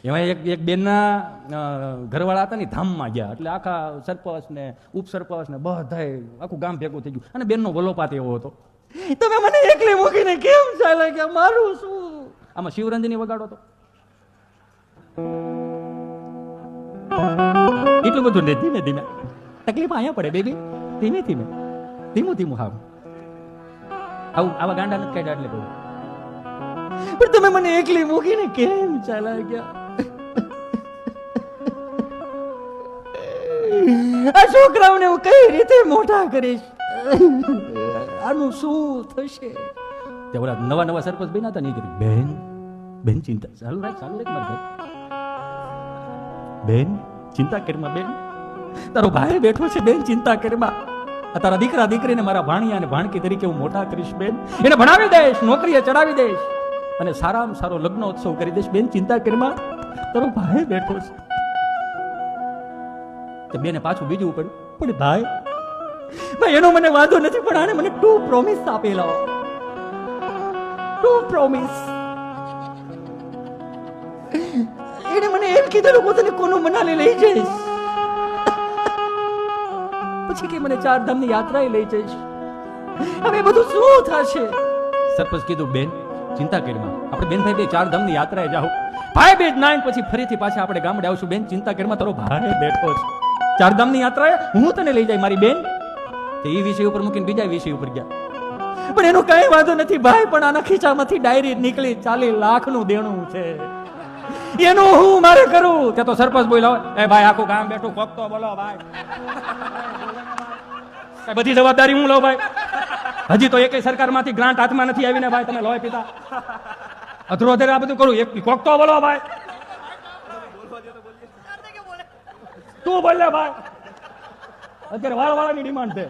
એમાં એક બેનના ઘરવાળા હતા ને ધામમાં ગયા, એટલે આખા સરપંચ ને ઉપસરપંચ ને બધાય આખું ગામ ભેગું થઈ ગયું, અને બેનનો વલોપાત એવો હતો, તમે મને એકલી મૂકીને કેમ ચાલે કે મારું શું? આમાં શિવરંજની વગાડો તો એટલું બધું ને ધીમે ધીમે તકલીફ અહીંયા પડે બેબી, ધીમે ધીમે ધીમું ધીમું હાવ આવું આવા ગાંડા નથી કાઢ્યા એટલે કહું. પણ તમે મને એકલી મૂકીને કેમ ચાલ્યા ગયા? આ છોકરાઓને હું કઈ રીતે મોટા કરીશ? આનું શું થશે? ઓલા નવા નવા સરપંચ બન્યા હતા ને એ બેન બેન ચિંતા ચાલુ રાખ મારા ભાઈ, બેન ચિંતા કરમાં, બેન તારો ભાઈ બેઠો છે, બેન ચિંતા કરમાં, તારા દીકરા દીકરીને મારા ભાણિયા અને ભાણકી તરીકે હું મોટા કરીશ બેન, એને ભણાવી દઈશ, નોકરીએ ચડાવી દઈશ, અને સારામાં સારો લગ્નોત્સવ કરી દઈશ, બેન ચિંતા કરમાં, તારો ભાઈ બેઠો છે. તો બેને પાછું બીજું પડ્યું, પણ ભાઈ એનો મને વાંધો નથી, પણ આને મને 2 પ્રોમિસ આપેલા, 2 પ્રોમિસ. એને મને એમ કીધેલું કે તને કોનું મનાલી લઈ જઈશ, પછી કે મને 4 ધામની યાત્રાએ લઈ જઈશ. હવે બધું શું થશે? સરપંચ કીધું બેન ચિંતા કરમાં, આપણે બેન ભાઈ 4 ધામની યાત્રાએ જાવ, ભાઈ બેન નાઈન પછી ફરીથી પાછા આપણે ગામડે આવશું, બેન ચિંતા કરમાં, તારો ભાઈ બેઠો છે, 4 ધામની યાત્રાએ હું તને લઈ જાય મારી બેન. તો એ વિષય ઉપર મૂકીને બીજા વિષય ઉપર ગયા. પણ એનો કઈ વાંધો નથી ભાઈ, પણ આના ખીચામાંથી ડાયરી નીકળી 40 લાખનું દેણું છે, એનું હું મારે કરું? તે તો સરપંચ બોલ્યો, એ ભાઈ આખું ગામ બેઠું, કોક તો બોલો ભાઈ, બધી જવાબદારી હું લઉં ભાઈ, હજી તો એક સરકારમાંથી ગ્રાન્ટ હાથમાં નથી આવીને ભાઈ, તમે લોહી પીતા અધરો અધર આ બધું કરું, એક કોક તો બોલો ભાઈ, તું બોલે ભાઈ, અત્યારે વાળાની ડિમાન્ડ છે.